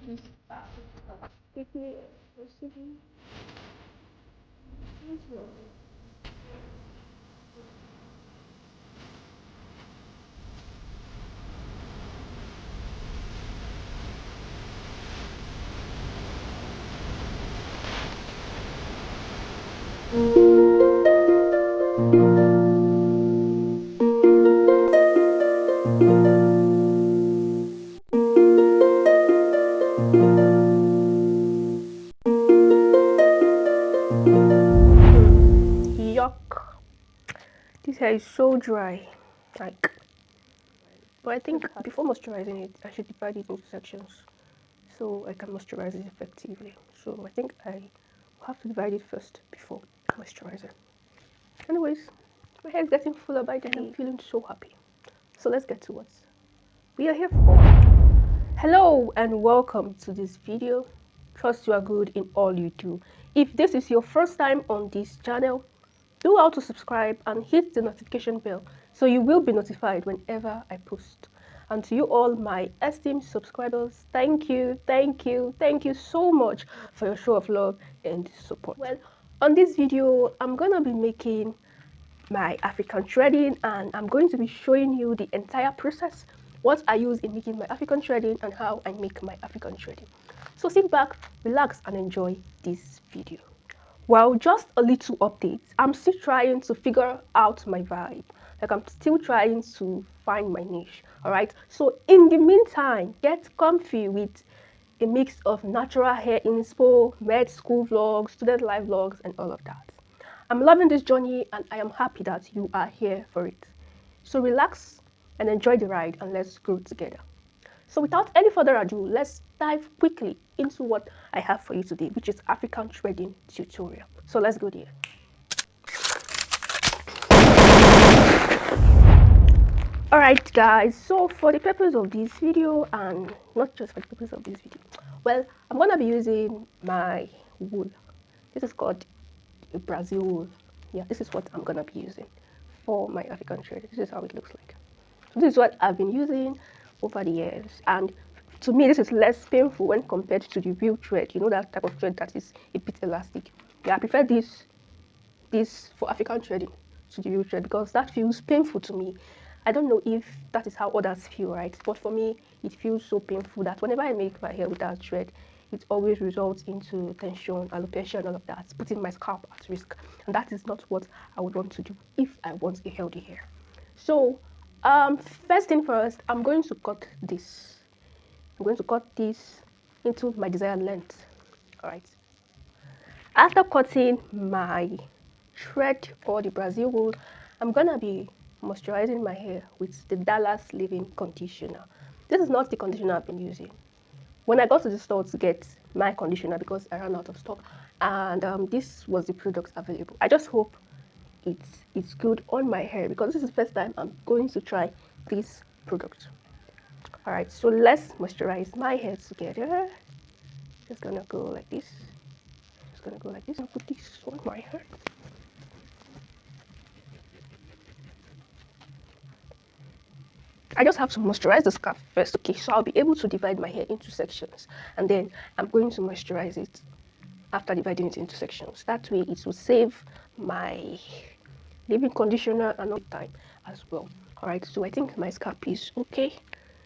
this quickly receiving this one. Yuck. This hair is so dry. Like, but I think before moisturizing it, I should divide it into sections so I can moisturize it effectively. So I think I have to divide it first before moisturizing. Anyways, my hair is getting fuller by the day. I'm feeling so happy. So let's get to what we are here for. Hello and welcome to this video. Trust you are good in all you do. If this is your first time on this channel, do how to subscribe and hit the notification bell so you will be notified whenever I post. And to you all my esteemed subscribers, thank you so much for your show of love and support. Well, on this video, I'm gonna be making my African threading and I'm going to be showing you the entire process, what I use in making my African threading and how I make my African threading. So sit back, relax and enjoy this video. Well, just a little update. I'm still trying to figure out my vibe. Like I'm still trying to find my niche. All right. So in the meantime, get comfy with a mix of natural hair inspo, med school vlogs, student life vlogs, and all of that. I'm loving this journey and I am happy that you are here for it. So relax and enjoy the ride and let's grow together. So without any further ado, let's dive quickly into what I have for you today, which is African threading tutorial. So let's go there. Alright guys, so for the purpose of this video, and not just for the purpose of this video, well, I'm going to be using my wool. This is called Brazil wool. Yeah, this is what I'm going to be using for my African thread. This is how it looks like. So this is what I've been using over the years, and to me this is less painful when compared to the real thread. You know, that type of thread that is a bit elastic. Yeah, I prefer this for African threading to the real thread because that feels painful to me. I don't know if that is how others feel, right? But for me, it feels so painful that whenever I make my hair without thread, it always results into tension, alopecia, and all of that, putting my scalp at risk. And that is not what I would want to do if I want a healthy hair. So, first thing first, I'm going to cut this. I'm going to cut this into my desired length. All right. After cutting my thread or the Brazil wool, I'm gonna be moisturizing my hair with the Dallas Leave-In conditioner. This is not the conditioner I've been using. When I got to the store to get my conditioner because I ran out of stock, and this was the product available. I just hope it's good on my hair because this is the first time I'm going to try this product. All right, so let's moisturize my hair together. Just gonna go like this. Just gonna go like this and put this on my hair. I just have to moisturize the scalp first, okay? So I'll be able to divide my hair into sections, and then I'm going to moisturize it after dividing it into sections. That way it will save my leave-in conditioner and all time as well. All right, so I think my scalp is okay.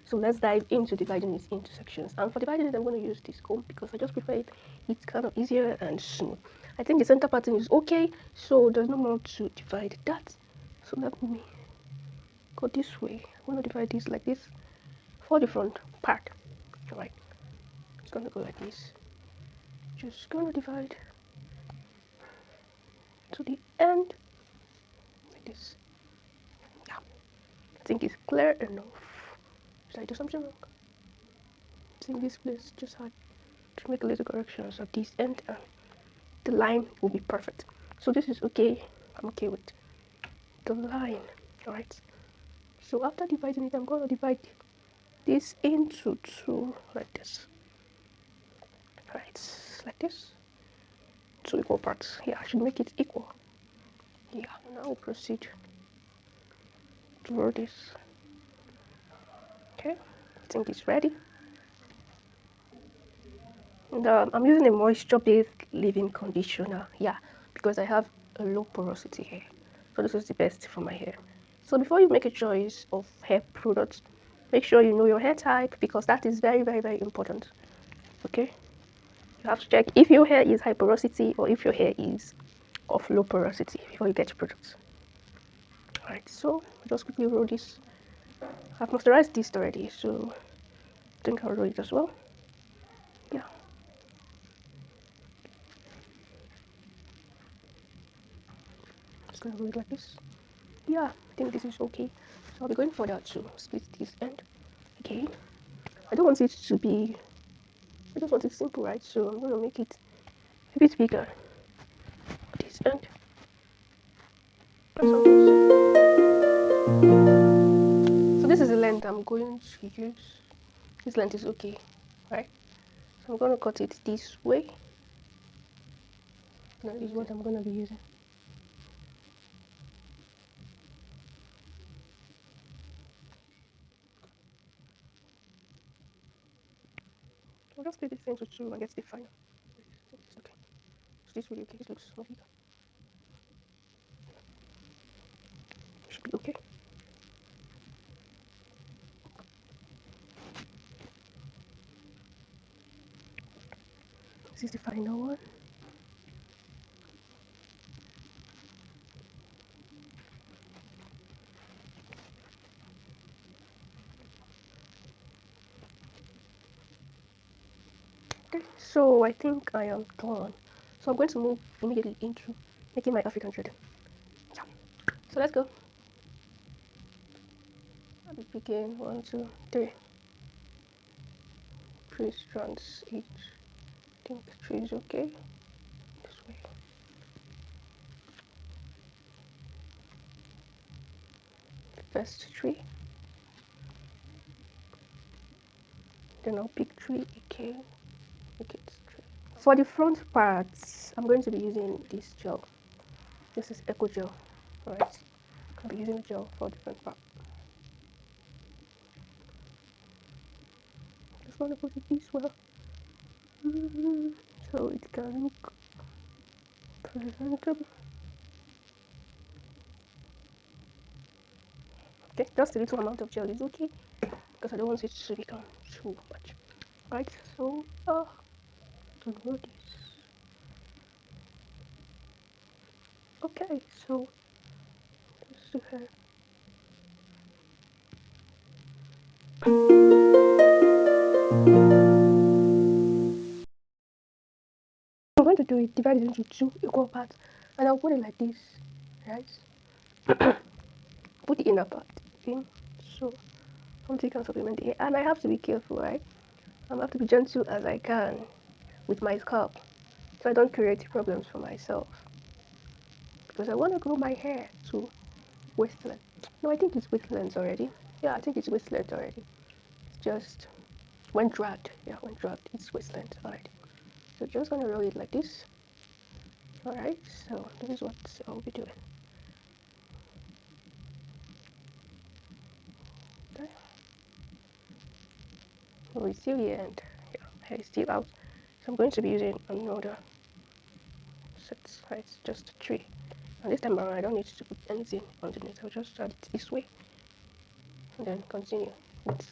So let's dive into dividing it into sections. And for dividing it, I'm going to use this comb because I just prefer it. It's kind of easier and smooth. I think the center pattern is okay, so there's no more to divide that. So let me go this way. I'm going to divide this like this for the front part. All right, it's going to go like this. Just going to divide to the end like this. Yeah, I think it's clear enough. Did I do something wrong? I think this place just had to make a little corrections at this end and the line will be perfect. So this is okay. I'm okay with the line. All right, so after dividing it, I'm going to divide this into two like this. All right, like this, two equal parts. Yeah, I should make it equal. Yeah, now we'll proceed to roll this. Okay, I think it's ready. And I'm using a moisture-based leave-in conditioner. Yeah, because I have a low porosity hair. So this is the best for my hair. So before you make a choice of hair products, make sure you know your hair type because that is very, very, very important. Okay? You have to check if your hair is high porosity or if your hair is of low porosity before you get your products. Alright, so just quickly roll this. I've moisturized this already, so I think I'll roll it as well. Yeah. Just gonna roll it like this. Yeah, I think this is okay. So I'll be going further to split this end. Okay. I don't want it to be, I just want it simple, right? So I'm gonna make it a bit bigger. This end. So this is the length I'm going to use. This length is okay, right? So I'm gonna cut it this way. That is what I'm gonna be using. I'll just split this into two and get the final. It's okay. So this really okay. This looks lovely. Should be okay. This is the final one. Okay, so I think I am done. So I'm going to move immediately into making my African thread. Yeah. So let's go. I'll be picking 1, 2, 3. 3 strands each. I think 3 is okay. This way. First 3. Then I'll pick 3 again. Make it 3. For the front parts, I'm going to be using this gel. This is Eco Gel. Alright. I'll be using the gel for the front part. Just want to put it this well. So it can look presentable. Okay, just a little amount of gel is okay because I don't want it to become too much. Right, so unroll this. Okay, so let's do her. I'm going to do it, divide it into 2 equal parts, and I'll put it like this, right? Put the inner part in, so something can supplement the hair, and I have to be careful, right? I have to be gentle as I can with my scalp, so I don't create problems for myself. Because I want to grow my hair to waist length. No, I think it's waist length already. Yeah, I think it's waist length already. It's just when dragged. Yeah, when dragged, it's waist length already. So just gonna roll it like this. Alright, so this is what I'll be doing. Okay. Oh, it's still the end. Yeah, hair is still out. So I'm going to be using another set. Right, it's just 3. And this time around, I don't need to put anything underneath. I'll just add it this way. And then continue with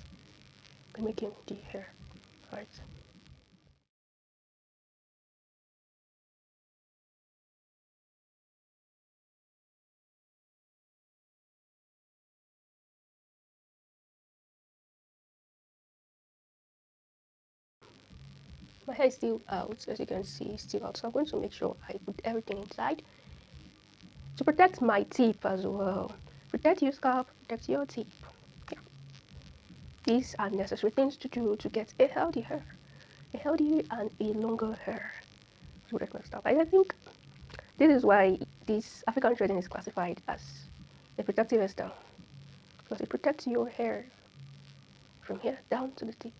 making the hair. Alright. My hair is still out, as you can see, still out. So I'm going to make sure I put everything inside to protect my tip as well. Protect your scalp, protect your tip. Yeah. These are necessary things to do to get a healthy hair, a healthy and a longer hair to protect my scalp. I think this is why this African threading is classified as a protective hairstyle because it protects your hair from here down to the tip.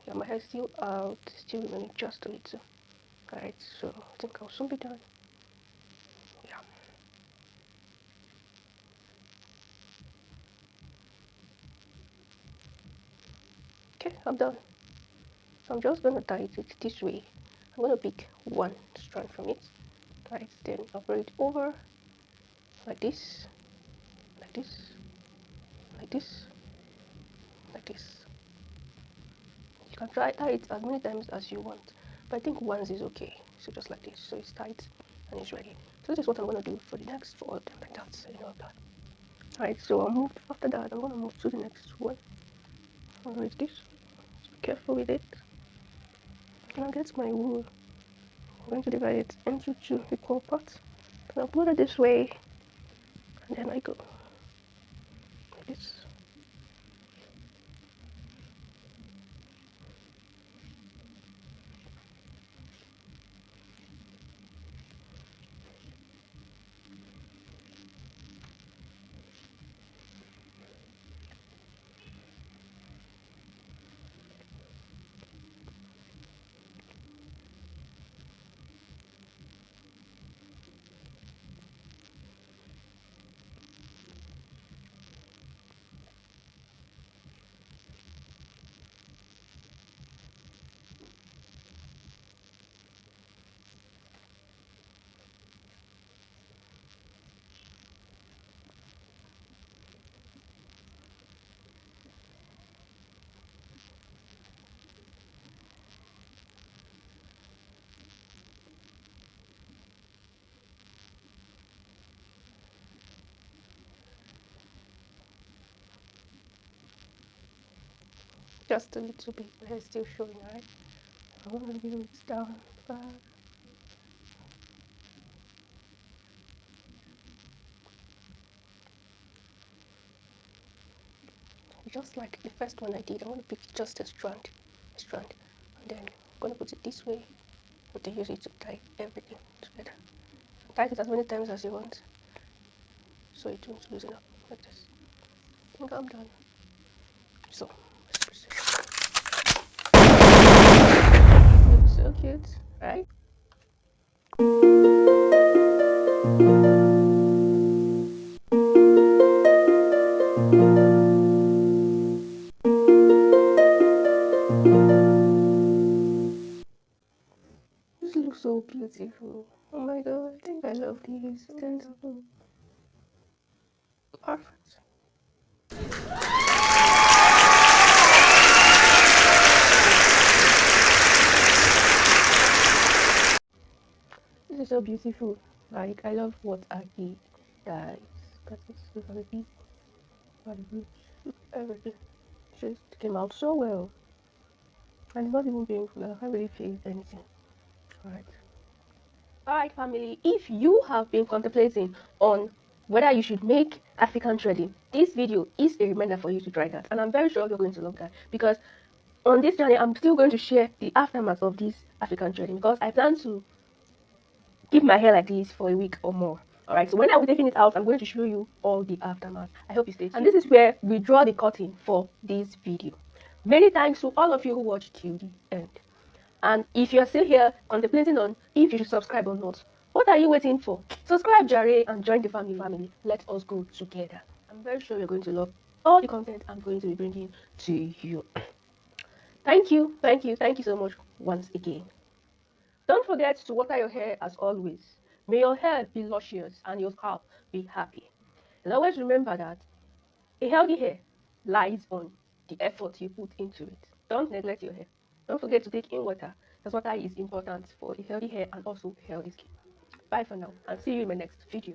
Yeah, my hair is still out, still remaining just a little. Alright, so I think I'll soon be done. Yeah. Okay, I'm done. I'm just going to tie it this way. I'm going to pick one strand from it, right? Then I'll roll it over like this, like this, like this, like this. You can tie it as many times as you want, but I think once is okay. So just like this, so it's tight and it's ready. So this is what I'm going to do for the next four of them, like that. So you know that. Alright, so I'll move after that. I'm going to move to the next one. I'll raise this. Just be careful with it. And I'll get my wool. I'm going to divide it into two equal parts. And I'll put it this way, and then I go like this. Just a little bit, but it's still showing, right? I want to view it down back. Just like the first one I did, I want to pick just a strand, and then I'm going to put it this way, and to use it to tie everything together. Tie it as many times as you want, so it won't loosen up like this. I think I'm done. So, let's proceed. Looks so cute, right? This looks so beautiful. Oh my god, I think I love these. Perfect. This is so beautiful. Like, I love what Aki does. But it's so very everything just came out so well. And it's not even painful. I can't really feel anything. Alright. Alright, family. If you have been contemplating on whether you should make African threading, this video is a reminder for you to try that. And I'm very sure you're going to love that because on this channel, I'm still going to share the aftermath of this African threading because I plan to keep my hair like this for a week or more. Alright, so when I will taking it out, I'm going to show you all the aftermath. I hope you stay tuned. And this is where we draw the curtain for this video. Many thanks to all of you who watched till the end. And if you're still here contemplating on if you should subscribe or not, what are you waiting for? Subscribe, Jare, and join the family. Let us go together. I'm very sure you're going to love all the content I'm going to be bringing to you. Thank you so much once again. Don't forget to water your hair as always. May your hair be luscious and your scalp be happy. And always remember that a healthy hair lies on the effort you put into it. Don't neglect your hair. Don't forget to take in water, because water is important for a healthy hair and also a healthy skin. Bye for now, and see you in my next video.